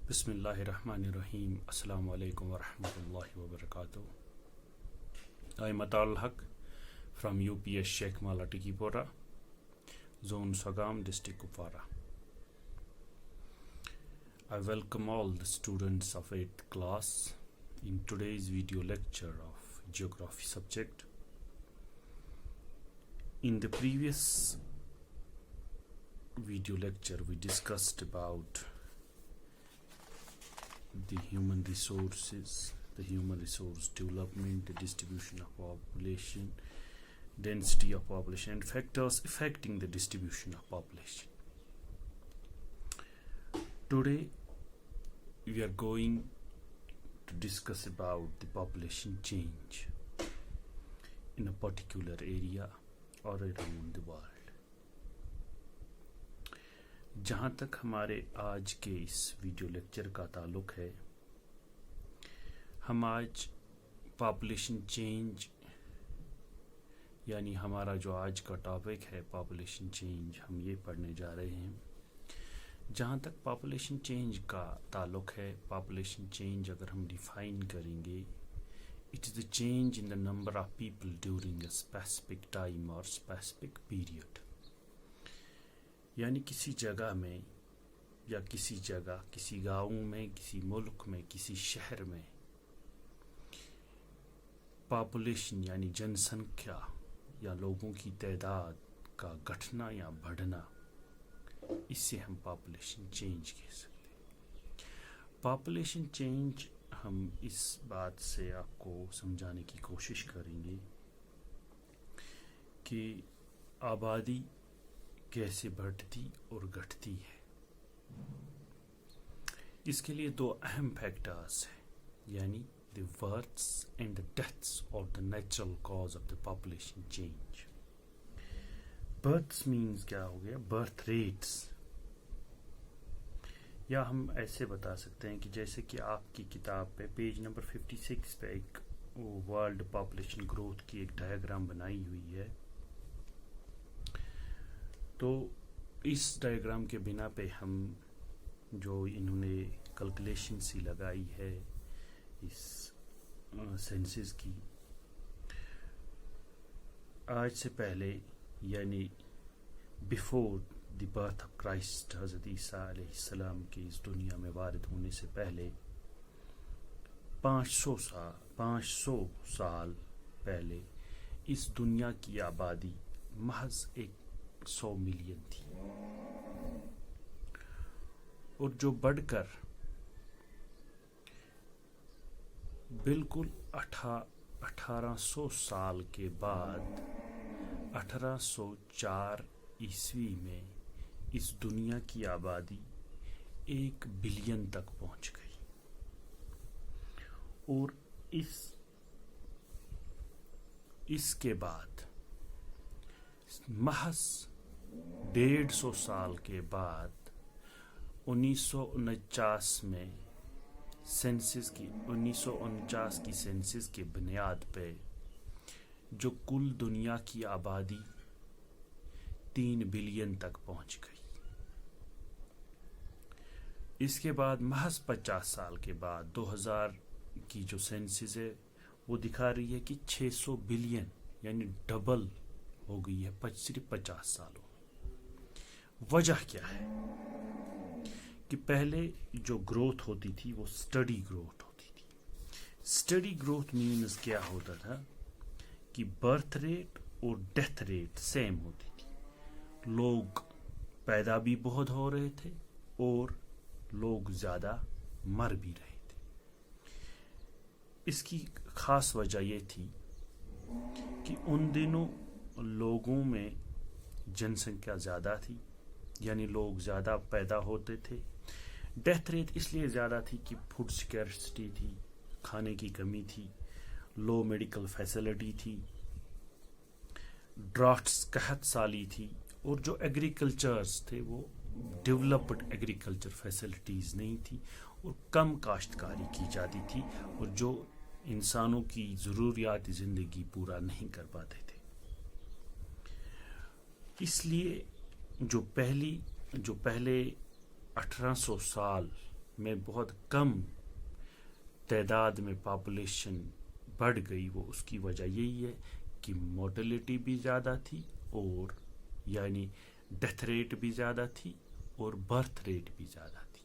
بسم اللہ الرحمن الرحیم. السلام علیکم ورحمۃ اللہ وبرکاتہ. I am Atal Haq from UPS Sheikh Mala Tikipora, Zone Sagam, District Kupwara. I welcome all the students of 8th class in today's video lecture of Geography subject. In the previous video lecture, we discussed about the human resources, the human resource development, the distribution of population, density of population, and factors affecting the distribution of population. Today, we are going to discuss about the population change in a particular area or around the world. جہاں تک ہمارے آج کے اس video lecture کا تعلق ہے، ہم آج پاپولیشن چینج یعنی ہمارا جو آج کا ٹاپک ہے پاپولیشن چینج، ہم یہ پڑھنے جا رہے ہیں. جہاں تک پاپولیشن چینج کا تعلق ہے، پاپولیشن چینج اگر ہم ڈیفائن کریں گے، it is the change in the number of people during a specific time اور اسپیسیفک پیریڈ. یعنی کسی جگہ میں یا کسی گاؤں میں، کسی ملک میں، کسی شہر میں پاپولیشن یعنی جن سنکھیا یا لوگوں کی تعداد کا گھٹنا یا بڑھنا، اس سے ہم پاپولیشن چینج کہہ سکتے ہیں. پاپولیشن چینج ہم اس بات سے آپ کو سمجھانے کی کوشش کریں گے کہ آبادی کیسے بڑھتی اور گھٹتی ہے. اس کے لیے دو اہم فیکٹرز ہیں، یعنی the births and the deaths or the natural cause of the population change. Births means کیا ہو گیا؟ Birth rates. یا ہم ایسے بتا سکتے ہیں کہ جیسے کہ آپ کی کتاب پہ پیج نمبر 56 پہ ایک ورلڈ پاپولیشن گروتھ کی ایک ڈائیگرام بنائی ہوئی ہے. تو اس ڈائیگرام کے بنا پہ ہم جو انہوں نے کیلکولیشن سی لگائی ہے اس سینسز کی، آج سے پہلے یعنی before the birth of Christ, حضرت عیسیٰ علیہ السلام کے اس دنیا میں وارد ہونے سے پہلے 500 سال پہلے اس دنیا کی آبادی محض 100 ملین تھی، اور جو بڑھ کر بالکل 1800 سال کے بعد 1804 عیسوی میں اس دنیا کی آبادی 1 بلین تک پہنچ گئی. اور اس کے بعد محض 150 سال کے بعد 1949 میں سینسس کی سینسس کی بنیاد پہ جو کل دنیا کی آبادی 3 بلین تک پہنچ گئی. اس کے بعد محض 50 سال کے بعد 2000 کی جو سینسس ہے وہ دکھا رہی ہے کہ 600 بلین یعنی ڈبل ہو گئی ہے صرف 50 سالوں. وجہ کیا ہے؟ کہ پہلے جو گروتھ ہوتی تھی وہ سٹڈی گروتھ ہوتی تھی. سٹڈی گروتھ مینز کیا ہوتا تھا کہ برتھ ریٹ اور ڈیتھ ریٹ سیم ہوتی تھی. لوگ پیدا بھی بہت ہو رہے تھے اور لوگ زیادہ مر بھی رہے تھے. اس کی خاص وجہ یہ تھی کہ ان دنوں لوگوں میں جن سنکھیا زیادہ تھی، یعنی لوگ زیادہ پیدا ہوتے تھے. ڈیتھ ریٹ اس لیے زیادہ تھی کہ فوڈ سکیرسٹی تھی، کھانے کی کمی تھی، لو میڈیکل فیسلٹی تھی، ڈرافٹس قحط سالی تھی، اور جو ایگریکلچرز تھے وہ ڈیولپڈ ایگریکلچر فیسلٹیز نہیں تھی، اور کم کاشتکاری کی جاتی تھی، اور جو انسانوں کی ضروریات زندگی پورا نہیں کر پاتے تھے. اس لیے جو پہلے 1800 سال میں بہت کم تعداد میں پاپولیشن بڑھ گئی، وہ اس کی وجہ یہی ہے کہ مورٹلٹی بھی زیادہ تھی، اور یعنی ڈیتھ ریٹ بھی زیادہ تھی اور برتھ ریٹ بھی زیادہ تھی.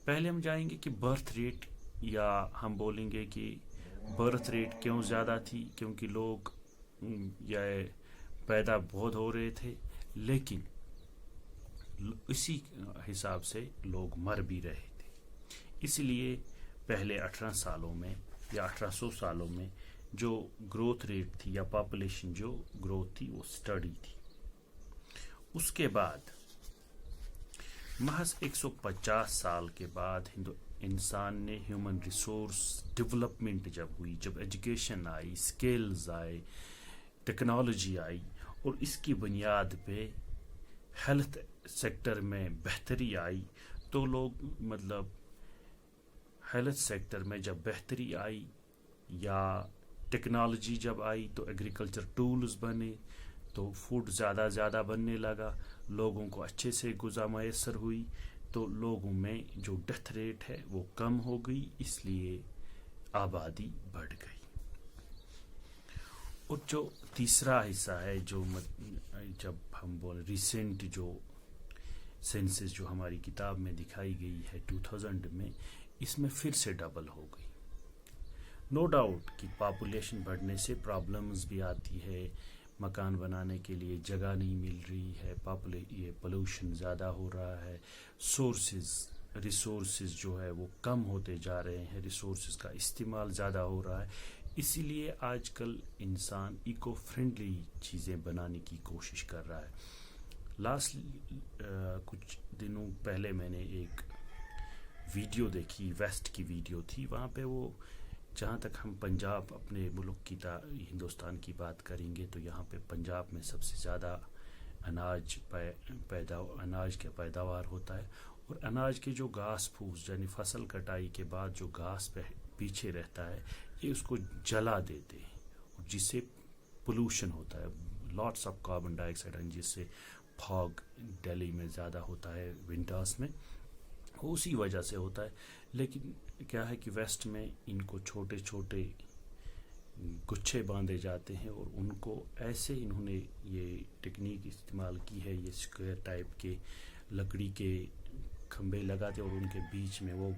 پہلے ہم جائیں گے کہ برتھ ریٹ، یا ہم بولیں گے کہ برتھ ریٹ کیوں زیادہ تھی، کیونکہ لوگ یا پیدا بہت ہو رہے تھے، لیکن اسی حساب سے لوگ مر بھی رہے تھے. اس لیے پہلے 18 سالوں میں یا 1800 سالوں میں جو گروتھ ریٹ تھی یا پاپولیشن جو گروتھ تھی وہ سٹڈی تھی. اس کے بعد محض 150 سال کے بعد انسان نے ہیومن ریسورس ڈیولپمنٹ جب ہوئی، جب ایجوکیشن آئی، اسکلز آئے، ٹیکنالوجی آئی، اور اس کی بنیاد پہ ہیلتھ سیکٹر میں بہتری آئی، تو لوگ ہیلتھ سیکٹر میں جب بہتری آئی یا ٹیکنالوجی جب آئی تو ایگریکلچر ٹولز بنے، تو فوڈ زیادہ بننے لگا، لوگوں کو اچھے سے غذا میسر ہوئی، تو لوگوں میں جو ڈیتھ ریٹ ہے وہ کم ہو گئی، اس لیے آبادی بڑھ گئی. اور جو تیسرا حصہ ہے، جو جب ہم ریسنٹ جو سینسس جو ہماری کتاب میں دکھائی گئی ہے 2000 میں، اس میں پھر سے ڈبل ہو گئی. نو ڈاؤٹ کہ پاپولیشن بڑھنے سے پرابلمز بھی آتی ہے، مکان بنانے کے لیے جگہ نہیں مل رہی ہے، یہ پولوشن زیادہ ہو رہا ہے، ریسورسز جو ہے وہ کم ہوتے جا رہے ہیں، ریسورسز کا استعمال زیادہ ہو رہا ہے. اسی لیے آج کل انسان ایکو فرینڈلی چیزیں بنانے کی کوشش کر رہا ہے. کچھ دنوں پہلے میں نے ایک ویڈیو دیکھی، ویسٹ کی ویڈیو تھی، وہاں پہ وہ، جہاں تک ہم پنجاب اپنے ملک کی ہندوستان کی بات کریں گے، تو یہاں پہ پنجاب میں سب سے زیادہ اناج کا پیداوار ہوتا ہے، اور اناج کے جو گھاس پھوس یعنی فصل کٹائی کے بعد جو گھاس پیچھے رہتا ہے، یہ اس کو جلا دیتے ہیں، جس سے پولوشن ہوتا ہے، lots of carbon dye oxide, جس سے فاگ دہلی میں زیادہ ہوتا ہے ونٹرز میں، اسی وجہ سے ہوتا ہے. لیکن کیا ہے کہ ویسٹ میں ان کو چھوٹے چھوٹے گچھے باندھے جاتے ہیں، اور ان کو ایسے انہوں نے یہ ٹیکنیک استعمال کی ہے، یہ اسکوائر ٹائپ کے لکڑی کے کھمبے لگاتے، اور ان کے بیچ میں وہ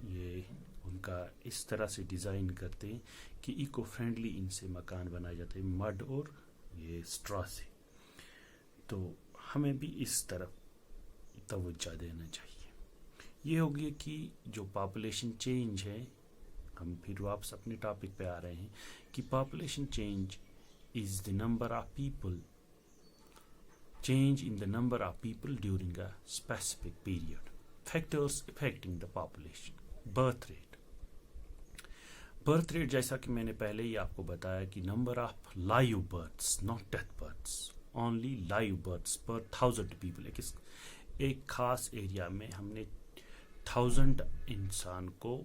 یہ ان کا اس طرح سے ڈیزائن کرتے ہیں کہ ایکو فرینڈلی ان سے مکان بنائے جاتے ہیں، مڈ اور یہ اسٹرا سے. تو ہمیں بھی اس طرف توجہ دینا چاہیے. یہ ہوگی کہ جو پاپولیشن چینج ہے، ہم پھر واپس اپنے ٹاپک پہ آ رہے ہیں کہ population change is the number of people, change in the number of people during a specific period. Factors affecting the population. Birth rate. Birth rate جیسا کہ میں نے پہلے ہی آپ کو بتایا کہ number of live births, not death births. Only live births per 1000 people. ایک خاص ایریا میں ہم نے 1000 انسان کو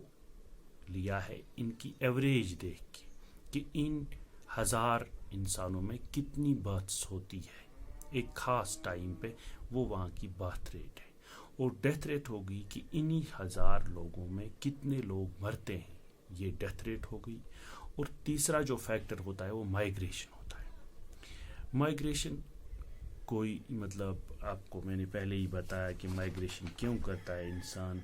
لیا ہے، ان کی ایوریج دیکھ کے کہ ان 1000 انسانوں میں کتنی برتھس ہوتی ہے ایک خاص ٹائم پہ، وہ وہاں کی برتھ ریٹ ہے. اور ڈیتھ ریٹ ہوگی کہ انہی 1000 لوگوں میں کتنے لوگ مرتے ہیں، یہ ڈیتھ ریٹ ہو گئی. اور تیسرا جو فیکٹر ہوتا ہے وہ مائیگریشن ہوتا ہے. مائیگریشن کوئی آپ کو میں نے پہلے ہی بتایا کہ مائیگریشن کیوں کرتا ہے انسان،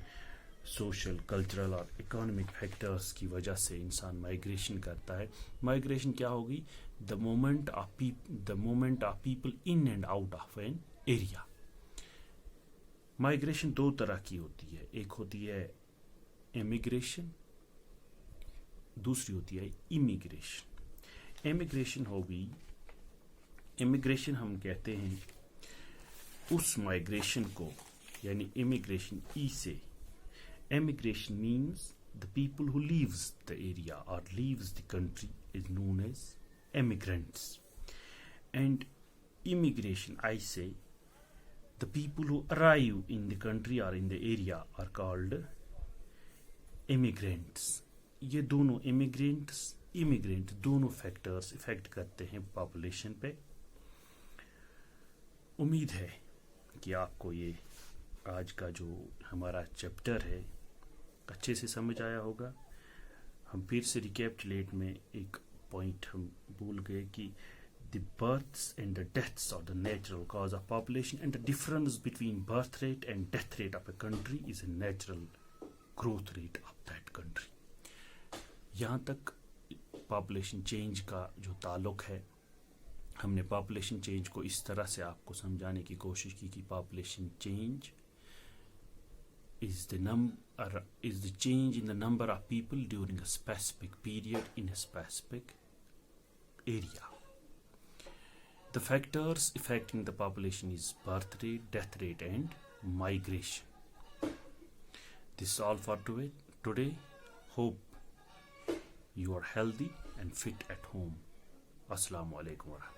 سوشل، کلچرل اور اکانومک فیکٹرز کی وجہ سے انسان مائیگریشن کرتا ہے. مائیگریشن کیا ہوگی؟ the movement of people in and out of an area. Migration دو طرح کی ہوتی ہے، ایک ہوتی ہے امیگریشن، دوسری ہوتی ہے امیگریشن. امیگریشن ہم کہتے ہیں اس مائیگریشن کو، یعنی امیگریشن ای سے. Emigration means the people who leaves the area or leaves the country is known as immigrants. And immigration, I say, the people who arrive in the country or in the area are called immigrants. یہ دونوں immigrant دونوں factors affect کرتے ہیں population پہ. امید ہے کہ آپ کو یہ آج کا جو ہمارا چیپٹر ہے اچھے سے سمجھ آیا ہوگا. ہم پھر سے ریکیپچولیٹ میں ایک پوائنٹ ہم بھول گئے کہ the births and the deaths are the natural cause of population, and the difference between birth rate and death rate of a country is a natural growth rate of that country. یہاں تک population change کا جو تعلق ہے، ہم نے population change کو اس طرح سے آپ کو سمجھانے کی کوشش کی کہ population change is the change in the number of people during a specific period in a specific area. The factors affecting the population is birth rate, death rate, and migration. This is all for today. Hope you are healthy and fit at home. Assalamu alaikum warahmatullahi.